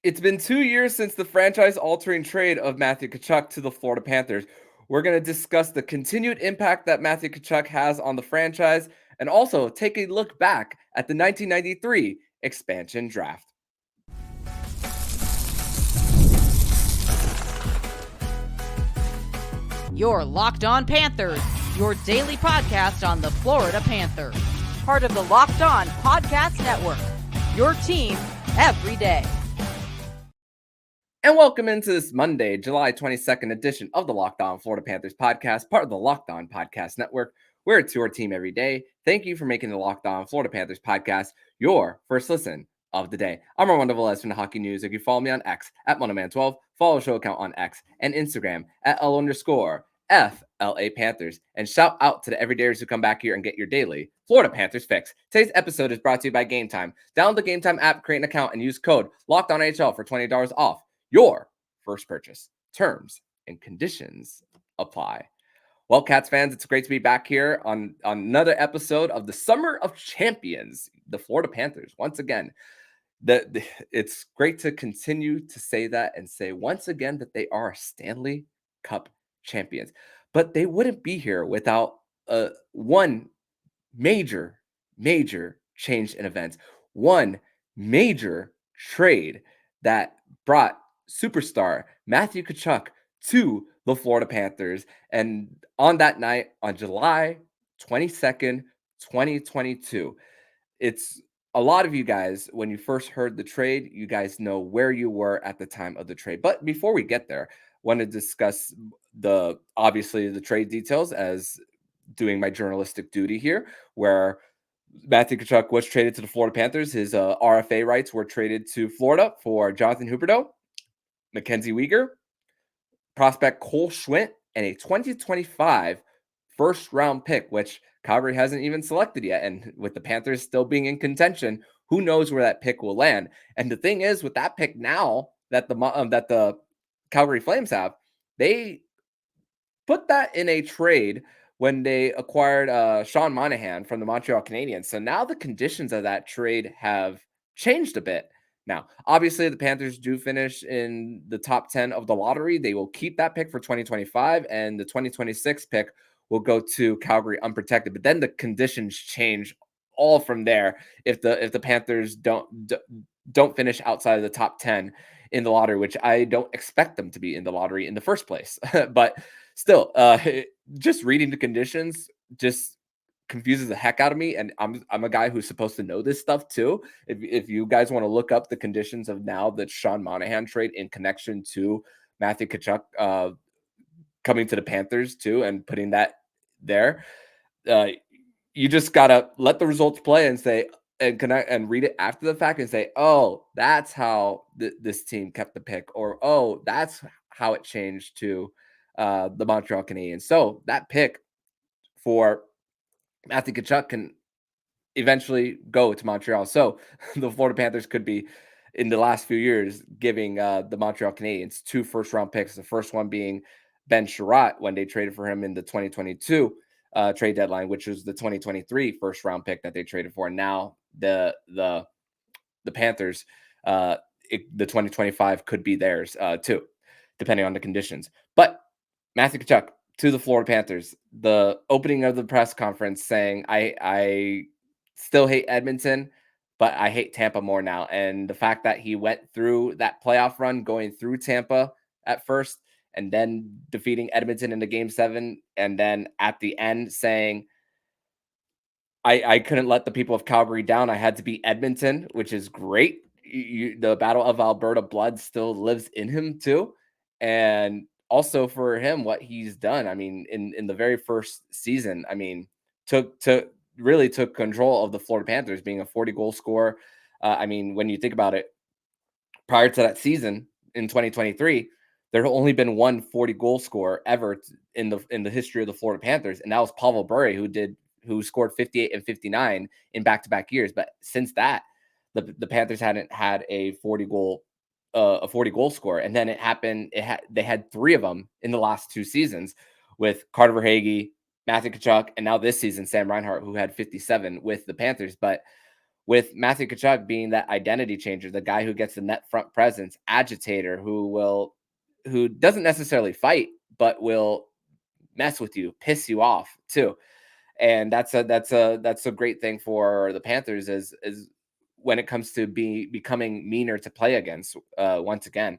It's been 2 years since the franchise-altering trade of Matthew Tkachuk to the Florida Panthers. We're going to discuss the continued impact that Matthew Tkachuk has on the franchise and also take a look back at the 1993 expansion draft. You're Locked On Panthers, your daily podcast on the Florida Panthers. Part of the Locked On Podcast Network, your team every day. And welcome into this Monday, July 22nd edition of the Locked On Florida Panthers podcast, part of the Locked On Podcast Network. We're a tour team every day. Thank you for making the Locked On Florida Panthers podcast your first listen of the day. I'm Armando Velez from the Hockey News. You can follow me on X at MonoMan12, follow the show account on X and Instagram at L_FLA Panthers. And shout out to the everydayers who come back here and get your daily Florida Panthers fix. Today's episode is brought to you by Game Time. Download the Game Time app, create an account, and use code LOCKEDONNHL for $20 off your first purchase. Terms and conditions apply. Well, Cats fans, it's great to be back here on another episode of the Summer of Champions, the Florida Panthers. Once again, it's great to continue to say that and say once again that they are Stanley Cup champions. But they wouldn't be here without one major change in events, one major trade that brought superstar Matthew Tkachuk to the Florida Panthers. And on that night, on July 22nd, 2022, it's a lot of you guys, when you first heard the trade, you guys know where you were at the time of the trade. But before we get there, I want to discuss obviously the trade details as doing my journalistic duty here, where Matthew Tkachuk was traded to the Florida Panthers. His RFA rights were traded to Florida for Jonathan Huberdeau, Mackenzie Weegar, prospect Cole Schwindt, and a 2025 first-round pick, which Calgary hasn't even selected yet. And with the Panthers still being in contention, who knows where that pick will land? And the thing is, with that pick now that the Calgary Flames have, they put that in a trade when they acquired Sean Monahan from the Montreal Canadiens. So now the conditions of that trade have changed a bit. Now, obviously, the Panthers do finish in the top 10 of the lottery. They will keep that pick for 2025, and the 2026 pick will go to Calgary unprotected. But then the conditions change all from there if the Panthers don't finish outside of the top 10 in the lottery, which I don't expect them to be in the lottery in the first place. But still, just reading the conditions just confuses the heck out of me, and I'm a guy who's supposed to know this stuff too. If you guys want to look up the conditions of now the Sean Monahan trade in connection to Matthew Tkachuk coming to the Panthers too, and putting that there, you just gotta let the results play and say and connect and read it after the fact and say, oh, that's how this team kept the pick, or oh, that's how it changed to the Montreal Canadiens. So that pick for Matthew Tkachuk can eventually go to Montreal. So the Florida Panthers could be, in the last few years, giving the Montreal Canadiens 2 first-round picks. The first one being Ben Sherratt when they traded for him in the 2022 trade deadline, which was the 2023 first-round pick that they traded for. And now the Panthers, the 2025 could be theirs too, depending on the conditions. But Matthew Tkachuk to the Florida Panthers, the opening of the press conference saying, I still hate Edmonton, but I hate Tampa more now. And the fact that he went through that playoff run, going through Tampa at first, and then defeating Edmonton in the Game 7, and then at the end saying, I couldn't let the people of Calgary down. I had to beat Edmonton, which is great. The Battle of Alberta blood still lives in him too. And also for him, what he's done, I mean, in the very first season, I mean, took control of the Florida Panthers, being a 40-goal scorer. I mean, when you think about it, prior to that season in 2023, there had only been one 40-goal scorer ever in the history of the Florida Panthers, and that was Pavel Bure, who scored 58 and 59 in back-to-back years. But since that, the Panthers hadn't had a 40-goal scorer. And then it happened. They had 3 of them in the last 2 seasons with Carter Verhaeghe, Matthew Tkachuk, and now this season, Sam Reinhart, who had 57 with the Panthers. But with Matthew Tkachuk being that identity changer, the guy who gets the net front presence, agitator, who doesn't necessarily fight, but will mess with you, piss you off too. And that's a great thing for the Panthers is when it comes to becoming meaner to play against once again.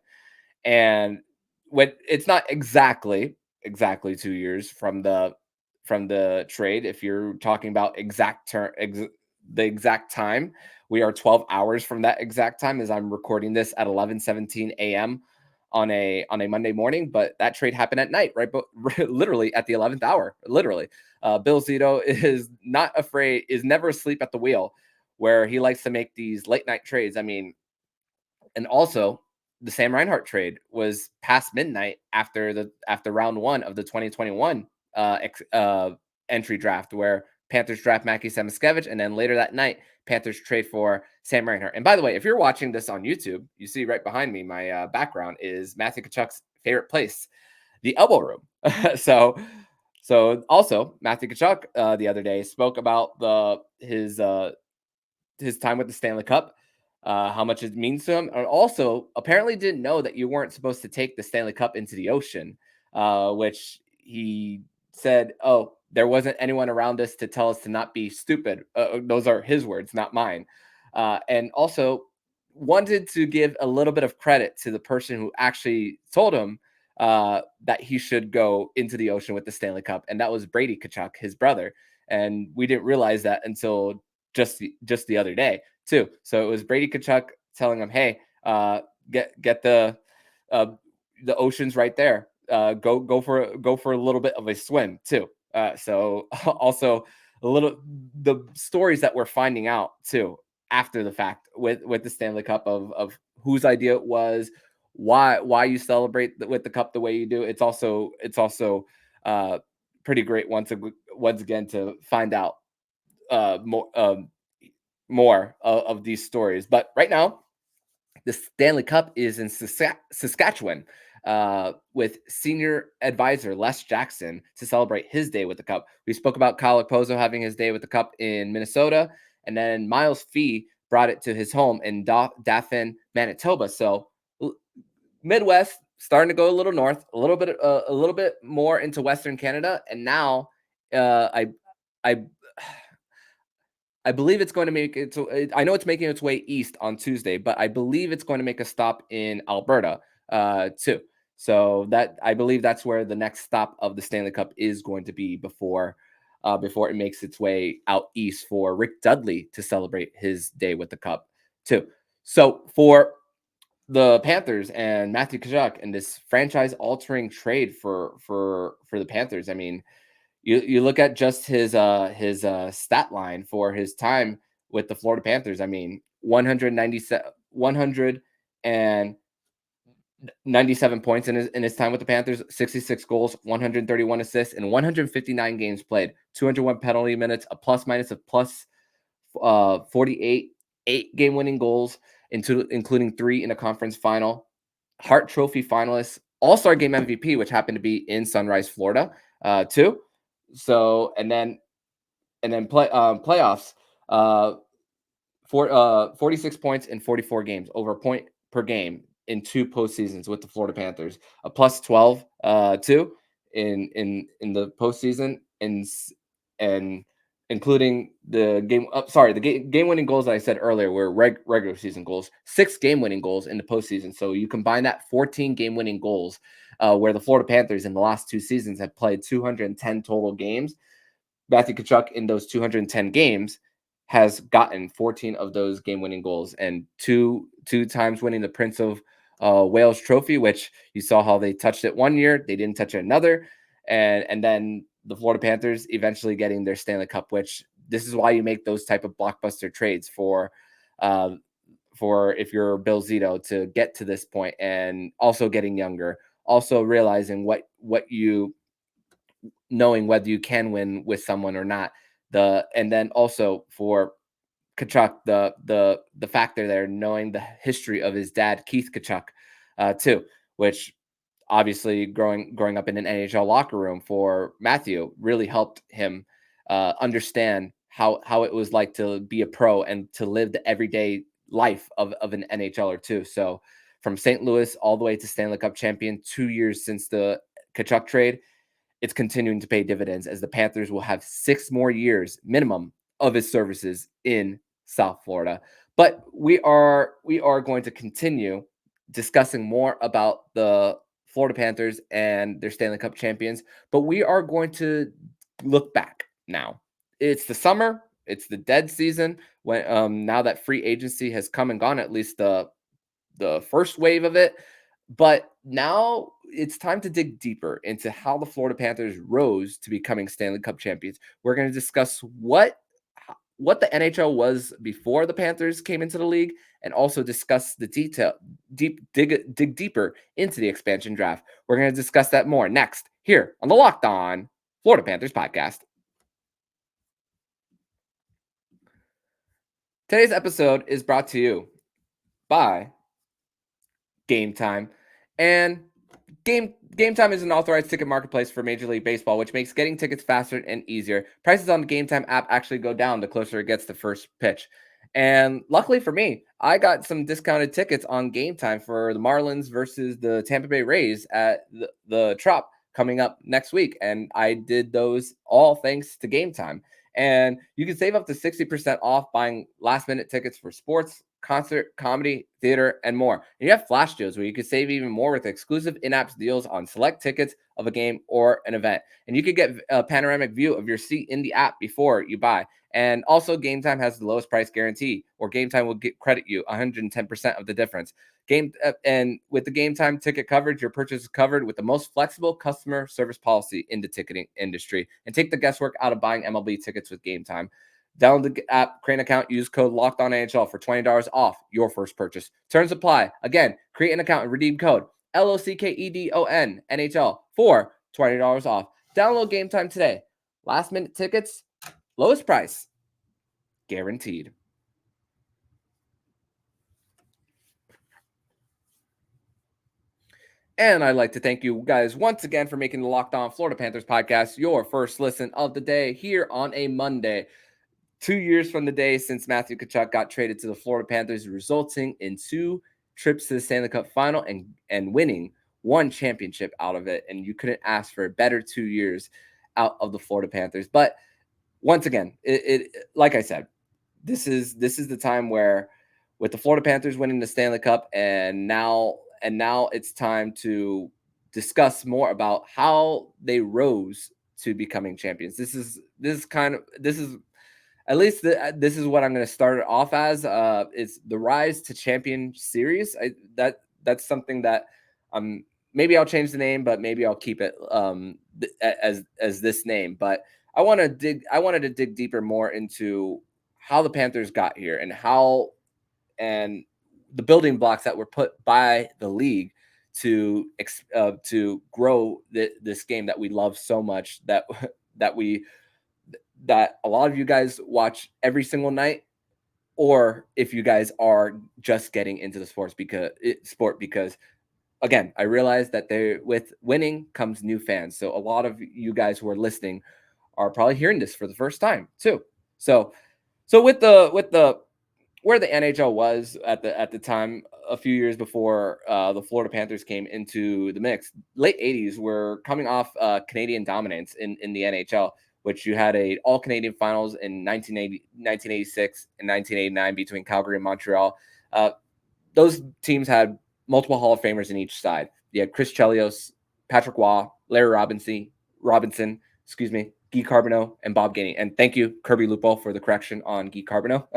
And when it's not exactly 2 years from the trade, if you're talking about the exact time, we are 12 hours from that exact time as I'm recording this at 11:17 a.m. on a Monday morning, but that trade happened at night, right? But literally at the 11th hour, literally. Bill Zito is not afraid, is never asleep at the wheel, where he likes to make these late night trades. I mean, and also the Sam Reinhart trade was past midnight after round one of the 2021 entry draft, where Panthers draft Mackie Samoskevich, and then later that night Panthers trade for Sam Reinhart. And by the way, if you're watching this on YouTube, you see right behind me, my background is Matthew Tkachuk's favorite place, the elbow room. so also Matthew Tkachuk the other day spoke about his time with the Stanley Cup, how much it means to him, and also apparently didn't know that you weren't supposed to take the Stanley Cup into the ocean, which he said, "Oh, there wasn't anyone around us to tell us to not be stupid." Those are his words, not mine. And also wanted to give a little bit of credit to the person who actually told him that he should go into the ocean with the Stanley Cup, and that was Brady Tkachuk, his brother. And we didn't realize that until just the other day too. So it was Brady Tkachuk telling him, "Hey, get the ocean's right there. Go for a little bit of a swim too." So also the stories that we're finding out too after the fact with the Stanley Cup of whose idea it was, why you celebrate with the cup the way you do. It's also pretty great once again to find out more of these stories. But right now, the Stanley Cup is in Saskatchewan with senior advisor Les Jackson to celebrate his day with the cup. We spoke about Kyle Okposo having his day with the cup in Minnesota, and then Miles Fee brought it to his home in Dauphin, Manitoba. So Midwest starting to go a little north, a little bit more into Western Canada, and now I I believe it's going to make it to, I know it's making its way east on Tuesday, but I believe it's going to make a stop in Alberta too. So that I believe that's where the next stop of the Stanley Cup is going to be before it makes its way out east for Rick Dudley to celebrate his day with the cup too. So for the Panthers and Matthew Tkachuk and this franchise altering trade for the Panthers, I mean, you look at just his stat line for his time with the Florida Panthers. I mean, 197 points in his time with the Panthers, 66 goals, 131 assists, and 159 games played, 201 penalty minutes, a plus minus of plus 48, 8 game winning goals, including 3 in a conference final, Hart Trophy finalist, All-Star Game MVP, which happened to be in Sunrise, Florida, too. So playoffs, 46 points in 44 games, over a point per game in 2 postseasons with the Florida Panthers, a plus 12 too in the postseason, and including the game winning goals that I said earlier were regular season goals, 6 game winning goals in the postseason. So you combine that 14 game winning goals, where the Florida Panthers in the last 2 seasons have played 210 total games. Matthew Tkachuk in those 210 games has gotten 14 of those game-winning goals and two times winning the Prince of Wales Trophy, which you saw how they touched it one year, they didn't touch it another, and then the Florida Panthers eventually getting their Stanley Cup, which this is why you make those type of blockbuster trades for if you're Bill Zito to get to this point, and also getting younger, also realizing what you knowing whether you can win with someone or not. And then also for Tkachuk, the factor there, knowing the history of his dad, Keith Tkachuk, too, which obviously growing up in an NHL locker room for Matthew really helped him understand how it was like to be a pro and to live the everyday life of an NHLer too. So from St. Louis all the way to Stanley Cup champion, 2 years since the Tkachuk trade, it's continuing to pay dividends as the Panthers will have 6 more years minimum of his services in South Florida. But we are going to continue discussing more about the Florida Panthers and their Stanley Cup champions, but we are going to look back now. It's the summer, it's the dead season when now that free agency has come and gone, at least the first wave of it. But now it's time to dig deeper into how the Florida Panthers rose to becoming Stanley Cup champions. We're going to discuss what the NHL was before the Panthers came into the league, and also discuss the dig deeper into the expansion draft. We're going to discuss that more next here on the Locked On Florida Panthers podcast. Today's episode is brought to you by Game Time. And Game Time is an authorized ticket marketplace for Major League Baseball, which makes getting tickets faster and easier. Prices on the Game Time app actually go down the closer it gets to first pitch. And luckily for me, I got some discounted tickets on Game Time for the Marlins versus the Tampa Bay Rays at the Trop coming up next week. And I did those all thanks to Game Time. And you can save up to 60% off buying last-minute tickets for sports, concert, comedy, theater, and more. And you have flash deals where you can save even more with exclusive in-app deals on select tickets of a game or an event. And you could get a panoramic view of your seat in the app before you buy. And also, Game Time has the lowest price guarantee, or Game Time will credit you 110% of the difference. And with the Game Time ticket coverage, your purchase is covered with the most flexible customer service policy in the ticketing industry. And take the guesswork out of buying MLB tickets with Game Time. Download the app, create an account, use code LOCKEDONNHL for $20 off your first purchase. Terms apply. Again, create an account and redeem code LOCKEDON NHL for $20 off. Download Game Time today. Last minute tickets, lowest price, guaranteed. And I'd like to thank you guys once again for making the Locked On Florida Panthers podcast your first listen of the day here on a Monday. 2 years from the day since Matthew Tkachuk got traded to the Florida Panthers, resulting in 2 trips to the Stanley Cup Final and winning 1 championship out of it. And you couldn't ask for a better 2 years out of the Florida Panthers. But once again, it like I said, this is the time where, with the Florida Panthers winning the Stanley Cup, and now it's time to discuss more about how they rose to becoming champions. This is at least this is what I'm going to start it off as. It's the Rise to Champion series. That's something that maybe I'll change the name, but maybe I'll keep it as this name. But I wanted to dig deeper more into how the Panthers got here and the building blocks that were put by the league to grow this game that we love so much, that a lot of you guys watch every single night, or if you guys are just getting into the sport because again, I realize that with winning comes new fans. So a lot of you guys who are listening are probably hearing this for the first time too. So with the where the NHL was at the time, a few years before the Florida Panthers came into the mix, late 80s, were coming off Canadian dominance in the NHL, which you had a all-Canadian finals in 1986 and 1989 between Calgary and Montreal. Those teams had multiple Hall of Famers in each side. You had Chris Chelios, Patrick Waugh, Larry Robinson, Guy Carbonneau, and Bob Gainey. And thank you, Kirby Lupo, for the correction on Guy Carbonneau.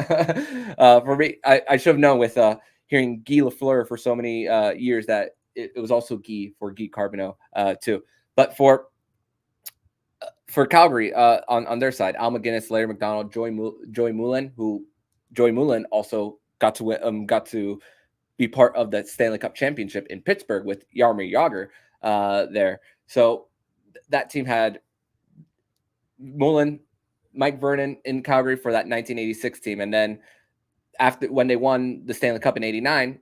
For me, I should have known with hearing Guy Lafleur for so many years that it was also Guy for Guy Carbonneau too. But for Calgary, on their side, Al McGinnis, Larry McDonald, Joey Moulin, who Joey Moulin also got to be part of the Stanley Cup Championship in Pittsburgh with Jaromir Jagr there. So that team had Moulin, Mike Vernon in Calgary for that 1986 team. And then when they won the Stanley Cup in 89,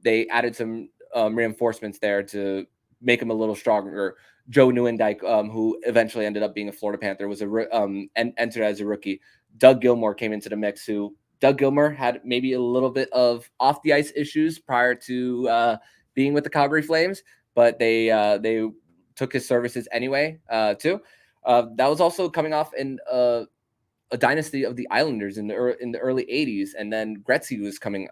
they added some reinforcements there to make him a little stronger. Joe Nieuwendyk, who eventually ended up being a Florida Panther, was and entered as a rookie. Doug Gilmour came into the mix, who Doug Gilmour had maybe a little bit of off the ice issues prior to being with the Calgary Flames, but they took his services anyway, too. That was also coming off in a dynasty of the Islanders in the early 80s, and then Gretzky was coming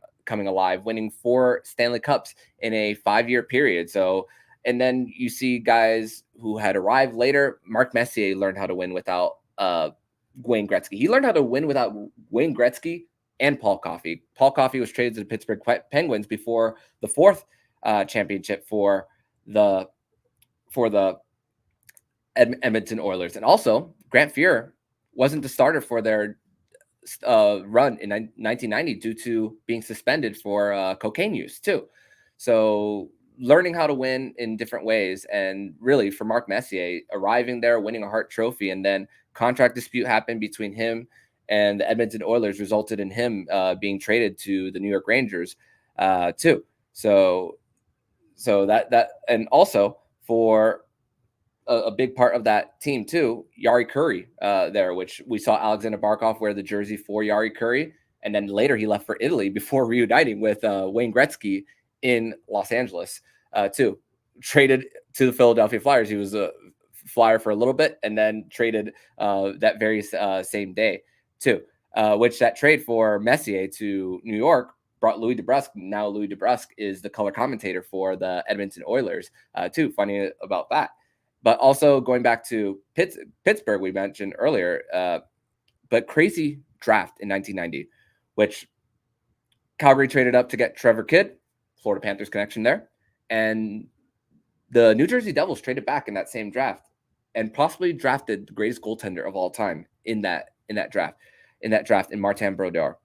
alive, winning 4 Stanley Cups in a 5-year period. So, and then you see guys who had arrived later. Mark Messier learned how to win without Wayne Gretzky. He learned how to win without Wayne Gretzky and Paul Coffey. Paul Coffey was traded to the Pittsburgh Penguins before the 4th championship for the Edmonton Oilers, and also Grant Fuhr wasn't the starter for their run in 1990 due to being suspended for cocaine use too. So learning how to win in different ways, and really for Mark Messier, arriving there, winning a Hart Trophy, and then contract dispute happened between him and the Edmonton Oilers, resulted in him being traded to the New York Rangers too. So that and also for a big part of that team too, Yari Curry there, which we saw Alexander Barkov wear the jersey for Yari Curry, and then later he left for Italy before reuniting with Wayne Gretzky in Los Angeles too. Traded to the Philadelphia Flyers. He was a Flyer for a little bit, and then traded that very same day too. Which that trade for Messier to New York brought Louis DeBrusk. Now Louis DeBrusk is the color commentator for the Edmonton Oilers too. Funny about that. But also going back to Pittsburgh, we mentioned earlier, but crazy draft in 1990, which Calgary traded up to get Trevor Kidd, Florida Panthers connection there, and the New Jersey Devils traded back in that same draft and possibly drafted the greatest goaltender of all time in that draft in Martin Brodeur.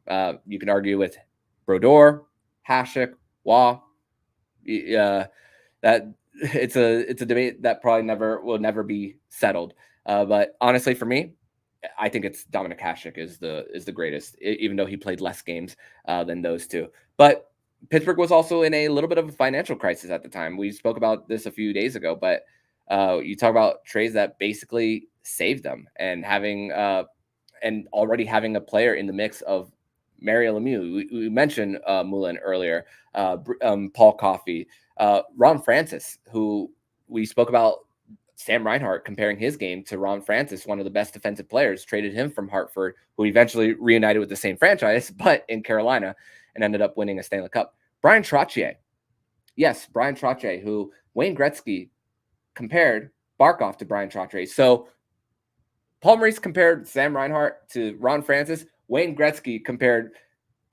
You can argue with Brodeur, Hasek, Waugh. That it's a debate that probably will never be settled. But honestly, for me, I think it's Dominic Hasek is the greatest, even though he played less games than those two. But Pittsburgh was also in a little bit of a financial crisis at the time. We spoke about this a few days ago, but you talk about trades that basically saved them, and already having a player in the mix of Mario Lemieux. We mentioned Moulin earlier, Paul Coffey, Ron Francis, who we spoke about. Sam Reinhart comparing his game to Ron Francis, one of the best defensive players, traded him from Hartford, who eventually reunited with the same franchise, but in Carolina, and ended up winning a Stanley Cup. Brian Trottier. Yes, Brian Trottier, who Wayne Gretzky compared Barkov to Brian Trottier. So Paul Maurice compared Sam Reinhart to Ron Francis. Wayne Gretzky compared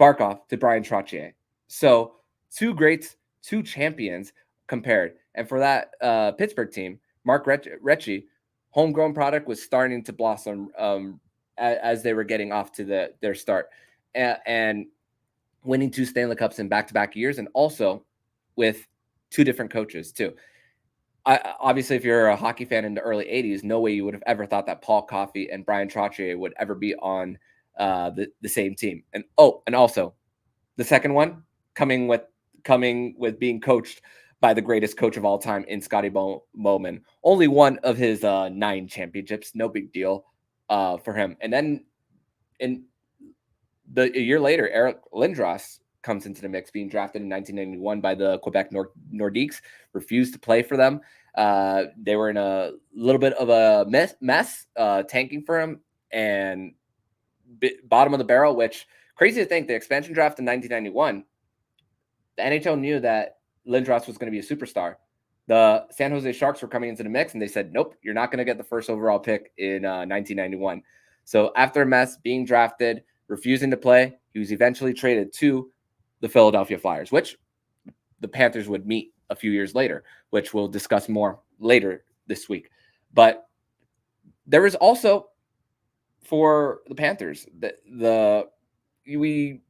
Barkov to Brian Trottier. So 2 greats, 2 champions compared. And for that Pittsburgh team, Mark Recchi, homegrown product, was starting to blossom as they were getting off to their start. And winning 2 Stanley Cups in back-to-back years, and also with 2 different coaches too. Obviously, if you're a hockey fan in the early 80s, no way you would have ever thought that Paul Coffey and Brian Trottier would ever be on the same team. And also the second one coming with being coached by the greatest coach of all time in Scotty Bowman. Only one of his 9 championships, no big deal for him. And then a year later, Eric Lindros comes into the mix, being drafted in 1991 by the Quebec Nordiques, refused to play for them. They were in a little bit of a mess, tanking for him, and bottom of the barrel, which, crazy to think, the expansion draft in 1991, the NHL knew that Lindros was going to be a superstar. The San Jose Sharks were coming into the mix, and they said, nope, you're not going to get the first overall pick in 1991. So after a mess, being drafted, refusing to play, he was eventually traded to the Philadelphia Flyers, which the Panthers would meet a few years later, which we'll discuss more later this week. But there was also, for the Panthers, we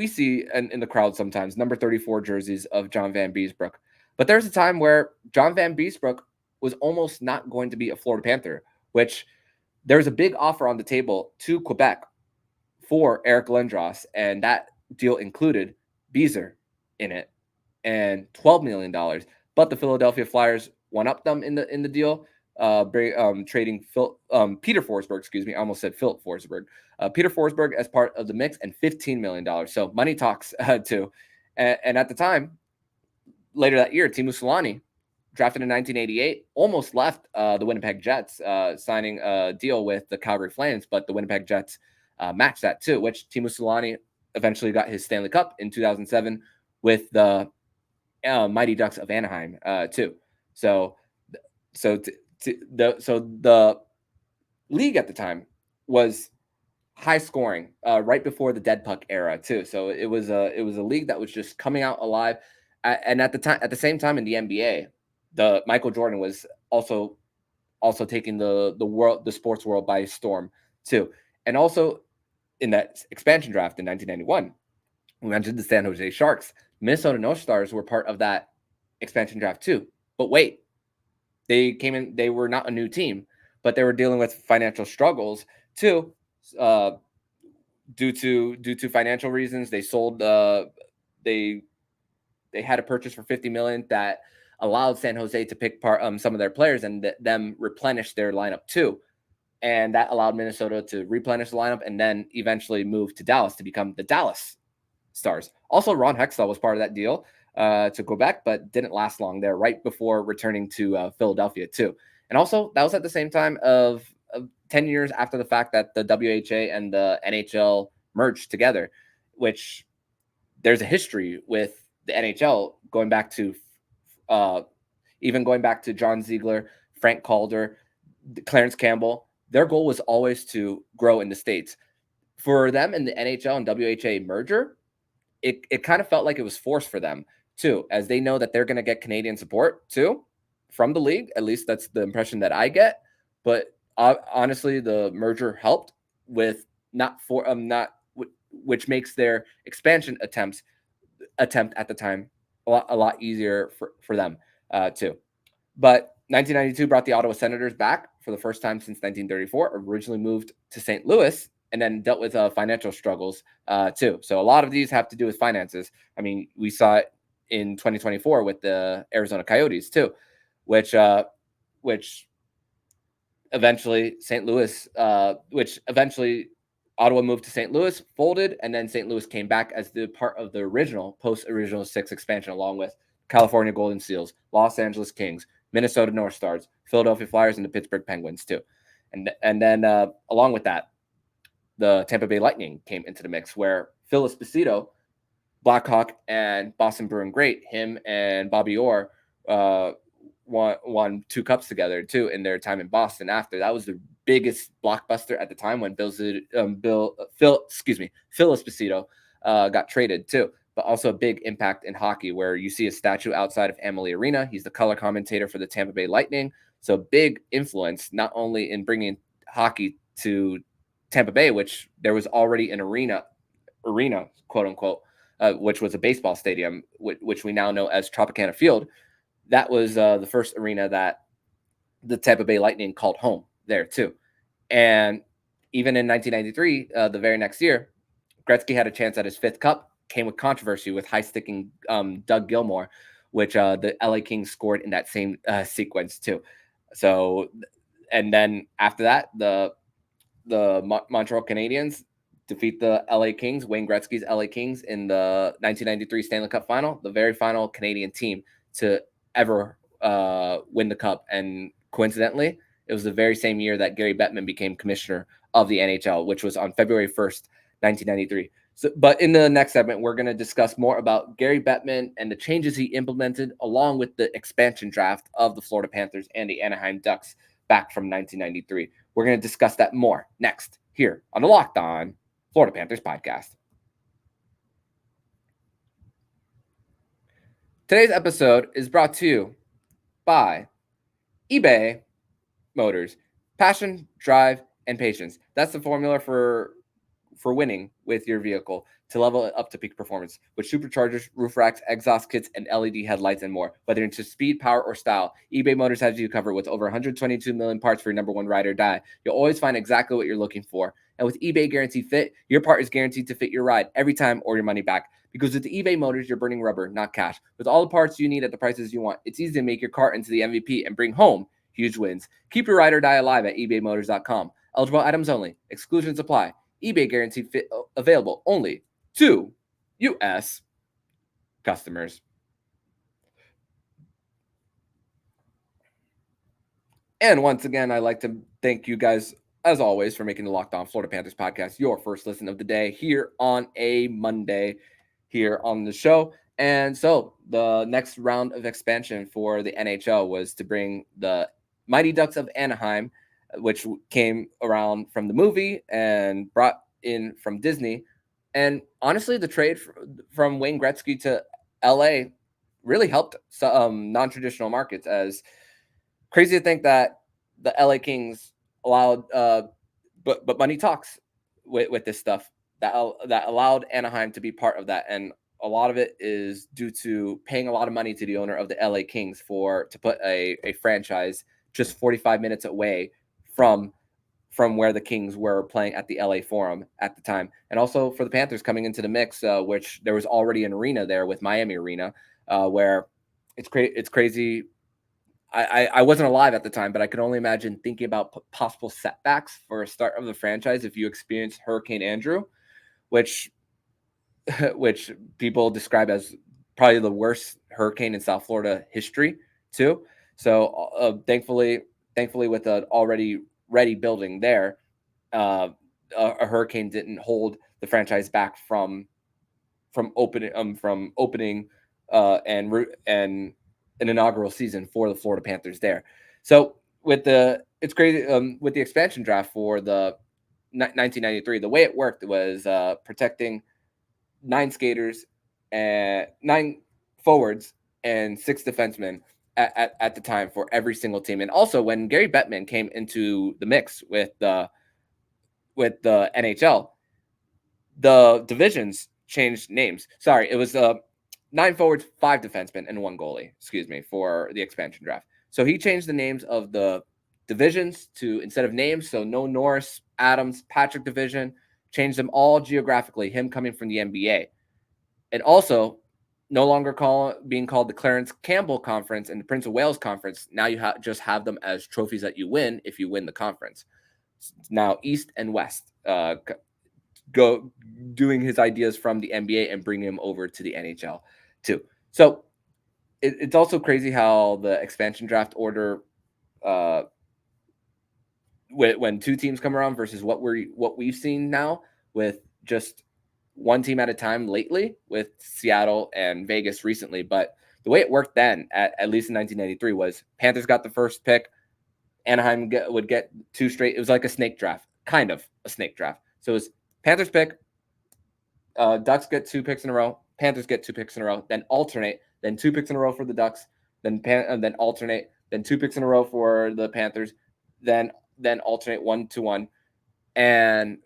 see in the crowd sometimes number 34 jerseys of John Van Beesbroek. But there's a time where John Van Beesbroek was almost not going to be a Florida Panther, which there was a big offer on the table to Quebec for Eric Lindros, and that deal included Beezer in it and $12 million. But the Philadelphia Flyers one-upped them in the deal, trading Peter Forsberg, excuse me, I almost said Philip Forsberg. Peter Forsberg as part of the mix and $15 million. So money talks too. And at the time, later that year, Teemu Selanne, drafted in 1988, almost left the Winnipeg Jets, signing a deal with the Calgary Flames, but the Winnipeg Jets matched that too, which Teemu Selanne eventually got his Stanley Cup in 2007 with the Mighty Ducks of Anaheim too. So the league at the time was high scoring right before the dead puck era too. So it was a league that was just coming out alive. And at the same time in the NBA, the Michael Jordan was also taking the sports world by storm too. And also in that expansion draft in 1991, we mentioned the San Jose Sharks. Minnesota North Stars were part of that expansion draft too. But wait, they came in, they were not a new team, but they were dealing with financial struggles too. Due to financial reasons, they sold they had a purchase for $50 million that allowed San Jose to pick some of their players and them replenish their lineup too. And that allowed Minnesota to replenish the lineup and then eventually move to Dallas to become the Dallas Stars. Also, Ron Hextall was part of that deal to Quebec, but didn't last long there, right before returning to Philadelphia too. And also, that was at the same time of 10 years after the fact that the WHA and the NHL merged together, which there's a history with the NHL going back to John Ziegler, Frank Calder, Clarence Campbell. Their goal was always to grow in the States. For them in the NHL and WHA merger, it kind of felt like it was forced for them too, as they know that they're going to get Canadian support too from the league. At least that's the impression that I get. But honestly, the merger helped with which makes their expansion attempt at the time a lot easier for them too. But 1992 brought the Ottawa Senators back for the first time since 1934. Originally moved to St. Louis and then dealt with financial struggles too. So a lot of these have to do with finances. I mean, we saw it in 2024 with the Arizona Coyotes too, which eventually Ottawa moved to St. Louis, folded, and then St. Louis came back as the part of the original post-original six expansion, along with California Golden Seals, Los Angeles Kings, Minnesota North Stars, Philadelphia Flyers, and the Pittsburgh Penguins too. And then along with that, the Tampa Bay Lightning came into the mix, where Phil Esposito, Blackhawk, and Boston Bruin great, him and Bobby Orr won 2 cups together too in their time in Boston. After that was the biggest blockbuster at the time when Phil Esposito got traded too. But also a big impact in hockey, where you see a statue outside of Amalie Arena. He's the color commentator for the Tampa Bay Lightning. So big influence, not only in bringing hockey to Tampa Bay, which there was already an arena, quote unquote, which was a baseball stadium, which we now know as Tropicana Field. That was the first arena that the Tampa Bay Lightning called home there too. And even in 1993, the very next year, Gretzky had a chance at his 5th cup. Came with controversy with high-sticking Doug Gilmour, which the LA Kings scored in that same sequence too. So, and then after that, the Montreal Canadiens defeat the LA Kings, Wayne Gretzky's LA Kings, in the 1993 Stanley Cup Final, the very final Canadian team to ever win the cup. And coincidentally, it was the very same year that Gary Bettman became commissioner of the NHL, which was on February 1st, 1993. So, but in the next segment, we're going to discuss more about Gary Bettman and the changes he implemented, along with the expansion draft of the Florida Panthers and the Anaheim Ducks back from 1993. We're going to discuss that more next here on the Locked On Florida Panthers podcast. Today's episode is brought to you by eBay Motors. Passion, drive, and patience. That's the formula for winning with your vehicle, to level it up to peak performance with superchargers, roof racks, exhaust kits, and LED headlights and more. Whether into speed, power, or style, eBay Motors has you covered with over 122 million parts for your number one ride or die. You'll always find exactly what you're looking for. And with eBay Guaranteed Fit, your part is guaranteed to fit your ride every time or your money back. Because with the eBay Motors, you're burning rubber, not cash. With all the parts you need at the prices you want, it's easy to make your car into the MVP and bring home huge wins. Keep your ride or die alive at ebaymotors.com. Eligible items only. Exclusions apply. eBay guaranteed fit available only to U.S. customers. And once again, I'd like to thank you guys, as always, for making the Locked On Florida Panthers podcast your first listen of the day here on a Monday here on the show. And so the next round of expansion for the NHL was to bring the Mighty Ducks of Anaheim, which came around from the movie and brought in from Disney. And honestly, the trade from Wayne Gretzky to LA really helped some non-traditional markets. As crazy to think that the LA Kings allowed, but money talks with this stuff that allowed Anaheim to be part of that. And a lot of it is due to paying a lot of money to the owner of the LA Kings to put a franchise just 45 minutes away from where the Kings were playing at the LA Forum at the time. And also for the Panthers coming into the mix, which there was already an arena there with Miami Arena, where it's crazy. I wasn't alive at the time, but I could only imagine thinking about possible setbacks for a start of the franchise if you experience Hurricane Andrew, which people describe as probably the worst hurricane in South Florida history too. So thankfully with an already ready building there, a hurricane didn't hold the franchise back from opening and an inaugural season for the Florida Panthers there. So it's crazy with the expansion draft for the 1993. The way it worked was protecting 9 skaters and 9 forwards and 6 defensemen at the time for every single team. And also when Gary Bettman came into the mix with the NHL, the divisions changed names. Sorry, it was 9 forwards, 5 defensemen, and 1 goalie, for the expansion draft. So he changed the names of the divisions to, instead of names, so no Norris, Adams, Patrick division, changed them all geographically, him coming from the NBA. And also, no longer being called the Clarence Campbell Conference and the Prince of Wales Conference. Now you just have them as trophies that you win if you win the conference. Now East and West go doing his ideas from the NBA and bringing him over to the NHL too. So it's also crazy how the expansion draft order, when 2 teams come around versus what we've seen now with just 1 team at a time lately with Seattle and Vegas recently. But the way it worked then, at least in 1993, was Panthers got the first pick. Anaheim would get 2 straight. It was like a snake draft, kind of a snake draft. So it was Panthers pick, Ducks get 2 picks in a row, Panthers get 2 picks in a row, then alternate, then 2 picks in a row for the Ducks, then alternate, then 2 picks in a row for the Panthers, then alternate 1-1. And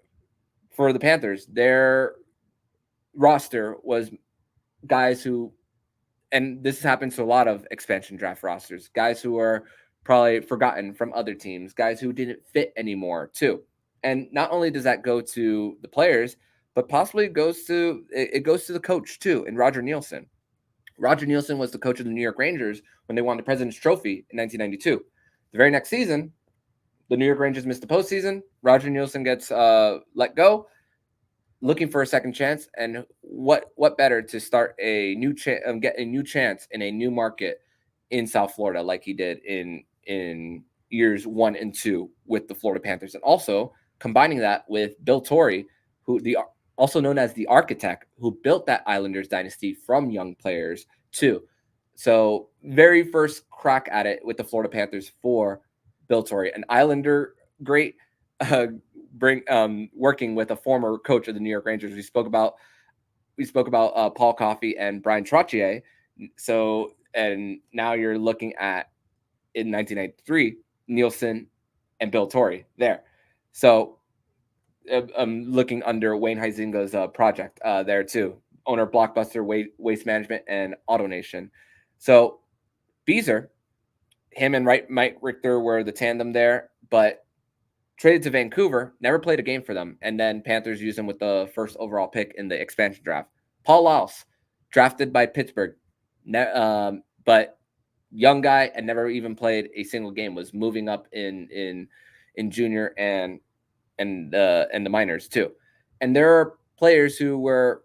for the Panthers, their roster was guys who, and this happens to a lot of expansion draft rosters, guys who are probably forgotten from other teams, guys who didn't fit anymore too. And not only does that go to the players, but possibly it goes to the coach too, and Roger Nielsen. Roger Nielsen was the coach of the New York Rangers when they won the President's Trophy in 1992. The very next season, the New York Rangers missed the postseason. Roger Nielsen gets let go, looking for a second chance. And what better to start a new get a new chance in a new market in South Florida, like he did in years 1 and 2 with the Florida Panthers, and also combining that with Bill Torrey, who also known as the architect, who built that Islanders dynasty from young players too. So very first crack at it with the Florida Panthers for Bill Torrey, an Islander great, working with a former coach of the New York Rangers. We spoke about Paul Coffey and Brian Trottier. So, and now you're looking at, in 1993, Nielsen and Bill Torrey there. So I'm looking under Wayne Huizinga's project there too. Owner of Blockbuster, Waste Management, and AutoNation. So Beezer, him and Mike Richter were the tandem there, but traded to Vancouver, never played a game for them. And then Panthers used him with the first overall pick in the expansion draft. Paul Laus, drafted by Pittsburgh, but young guy and never even played a single game, was moving up in junior and the minors too. And there are players who were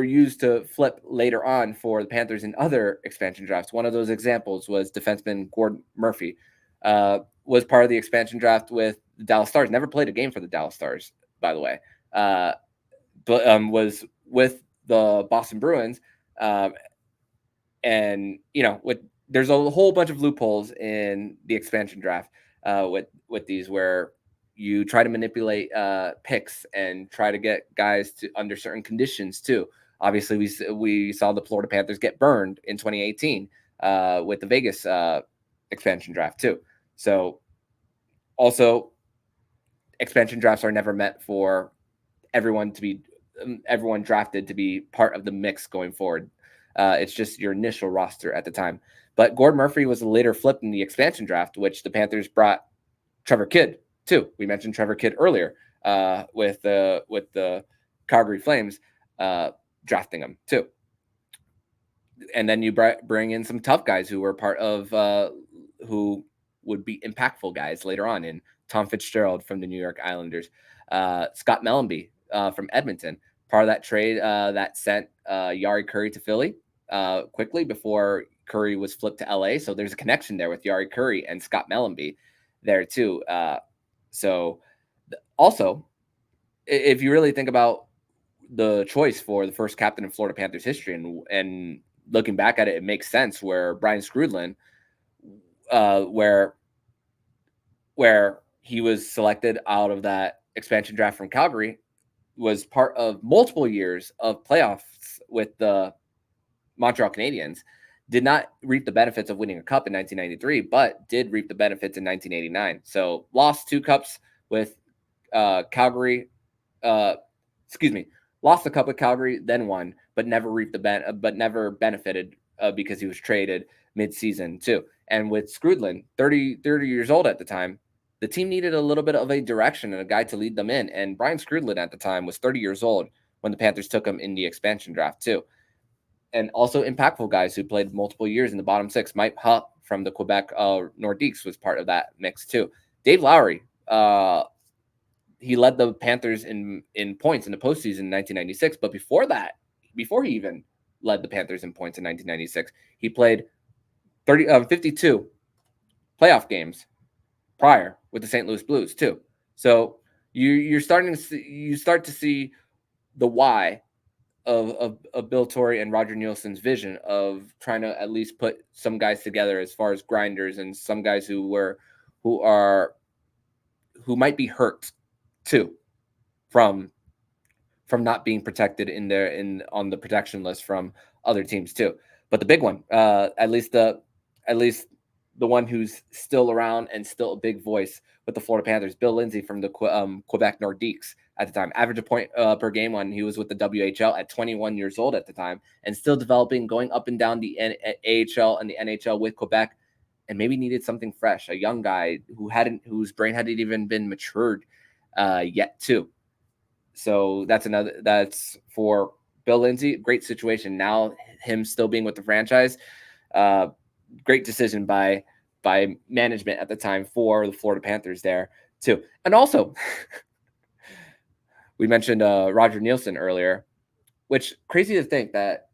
used to flip later on for the Panthers in other expansion drafts. One of those examples was defenseman Gord Murphy, was part of the expansion draft with the Dallas Stars. Never played a game for the Dallas Stars, by the way, but was with the Boston Bruins. And there's a whole bunch of loopholes in the expansion draft with these, where you try to manipulate picks and try to get guys to under certain conditions too. Obviously, we saw the Florida Panthers get burned in 2018 with the Vegas expansion draft too. So also, expansion drafts are never meant for everyone drafted to be part of the mix going forward. It's just your initial roster at the time. But Gord Murphy was later flipped in the expansion draft, which the Panthers brought Trevor Kidd too. We mentioned Trevor Kidd earlier with the Calgary Flames drafting him too. And then you bring in some tough guys who were part of who would be impactful guys later on, in Tom Fitzgerald from the New York Islanders, Scott Mellanby from Edmonton, part of that trade that sent Yari Curry to Philly quickly before Curry was flipped to LA. So there's a connection there with Yari Curry and Scott Mellanby there too. Also, if you really think about the choice for the first captain in Florida Panthers history, and looking back at it, it makes sense, where Brian Skrudland, where he was selected out of that expansion draft from Calgary, was part of multiple years of playoffs with the Montreal Canadiens, did not reap the benefits of winning a cup in 1993, but did reap the benefits in 1989. So lost 2 cups with Calgary. Lost the cup with Calgary, then won, but never reaped but never benefited because he was traded mid-season too. And with Skrudland, 30 years old at the time, the team needed a little bit of a direction and a guy to lead them in. And Brian Skrudland at the time was 30 years old when the Panthers took him in the expansion draft too. And also impactful guys who played multiple years in the bottom 6. Mike Hutt from the Quebec Nordiques was part of that mix too. Dave Lowry, he led the Panthers in points in the postseason in 1996. But before he even led the Panthers in points in 1996, he played 52 playoff games prior with the St. Louis Blues too. So you start to see the why of Bill Torrey and Roger Nielsen's vision of trying to at least put some guys together as far as grinders, and some guys who might be hurt too from not being protected on the protection list from other teams too. But the big one, at least the one who's still around and still a big voice with the Florida Panthers, Bill Lindsay from the Quebec Nordiques at the time, average a point per game when he was with the WHL at 21 years old at the time, and still developing, going up and down the AHL and the NHL with Quebec, and maybe needed something fresh, a young guy whose brain hadn't even been matured yet too. So that's for Bill Lindsay. Great situation. Now him still being with the franchise, great decision by management at the time for the Florida Panthers there too. And also, we mentioned Roger Nielsen earlier, which crazy to think that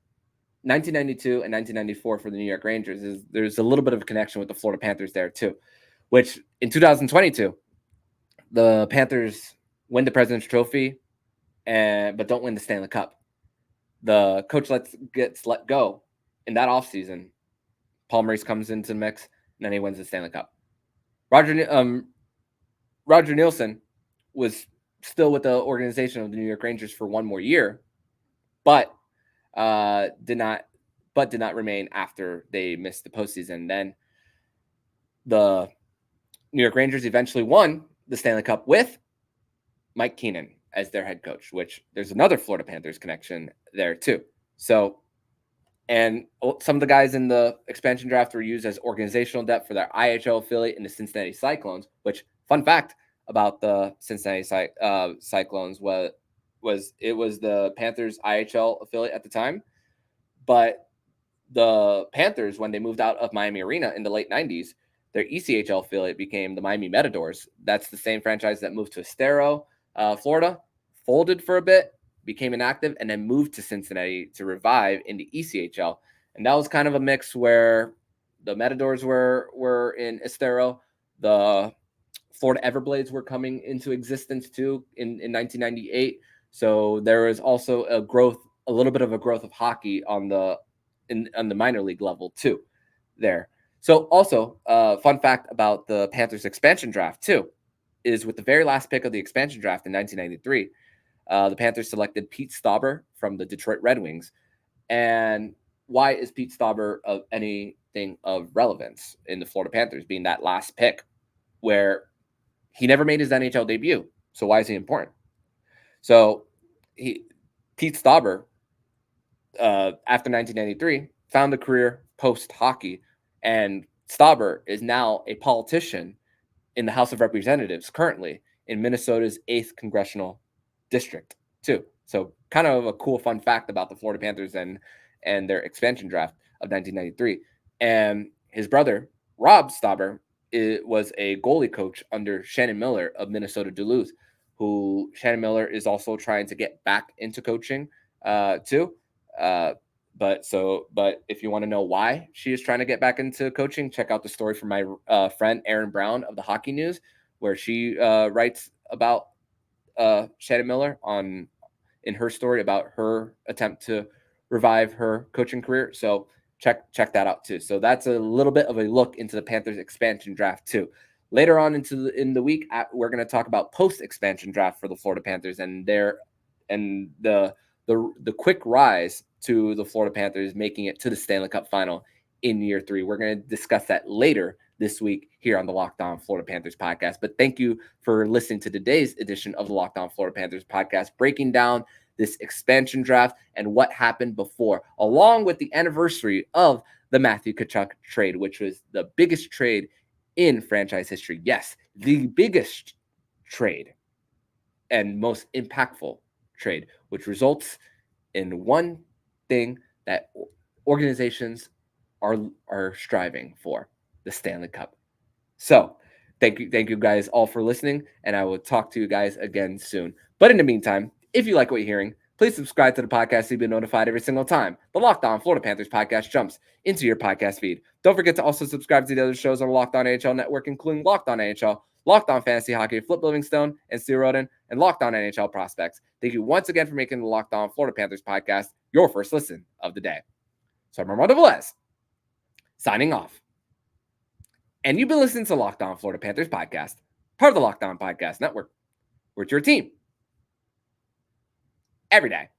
1992 and 1994 for the New York Rangers there's a little bit of a connection with the Florida Panthers there too, which in 2022, the Panthers win the President's Trophy, but don't win the Stanley Cup. The coach gets let go in that offseason. Paul Maurice comes into the mix, and then he wins the Stanley Cup. Roger Nielsen was still with the organization of the New York Rangers for one more year, but did not remain after they missed the postseason. Then the New York Rangers eventually won the Stanley Cup with Mike Keenan as their head coach, which there's another Florida Panthers connection there too. So, and some of the guys in the expansion draft were used as organizational depth for their IHL affiliate in the Cincinnati Cyclones, which, fun fact about the Cincinnati Cyclones was it was the Panthers IHL affiliate at the time, but the Panthers, when they moved out of Miami Arena in the late 90s, their ECHL affiliate became the Miami Matadors. That's the same franchise that moved to Estero, Florida, folded for a bit, became inactive, and then moved to Cincinnati to revive in the ECHL. And that was kind of a mix where the Matadors were in Estero, the Florida Everblades were coming into existence too in 1998. So there was also a little bit of a growth of hockey on the minor league level too there. So also, fun fact about the Panthers expansion draft too is with the very last pick of the expansion draft in 1993, the Panthers selected Pete Stauber from the Detroit Red Wings. And why is Pete Stauber of anything of relevance in the Florida Panthers being that last pick where he never made his NHL debut? So why is he important? So Pete Stauber, after 1993, found a career post-hockey, and Stauber is now a politician in the House of Representatives currently in Minnesota's 8th Congressional District too. So kind of a cool fun fact about the Florida Panthers and their expansion draft of 1993. And his brother, Rob Stauber, was a goalie coach under Shannon Miller of Minnesota Duluth, who Shannon Miller is also trying to get back into coaching too. But if you want to know why she is trying to get back into coaching, check out the story from my friend Erin Brown of the Hockey News, where she writes about Shannon Miller in her story about her attempt to revive her coaching career. So check that out too. So that's a little bit of a look into the Panthers expansion draft too. Later on in the week, we're going to talk about post expansion draft for the Florida Panthers and the quick rise to the Florida Panthers making it to the Stanley Cup Final in year 3. We're going to discuss that later this week here on the Locked On Florida Panthers podcast. But thank you for listening to today's edition of the Locked On Florida Panthers podcast, breaking down this expansion draft and what happened before, along with the anniversary of the Matthew Tkachuk trade, which was the biggest trade in franchise history. Yes, the biggest trade and most impactful trade, which results in one thing that organizations are striving for, the Stanley Cup. So thank you guys all for listening, and I will talk to you guys again soon. But in the meantime, if you like what you're hearing, please subscribe to the podcast so you'll be notified every single time the Locked On Florida Panthers podcast jumps into your podcast feed. Don't forget to also subscribe to the other shows on the Locked On NHL network, including Locked On NHL, Locked On Fantasy Hockey, Flip Livingstone and Steve Roden, and Locked On NHL Prospects. Thank you once again for making the Locked On Florida Panthers podcast your first listen of the day. So I'm Armando Velez, signing off. And you've been listening to Locked On Florida Panthers podcast, part of the Locked On Podcast Network. We're your team every day.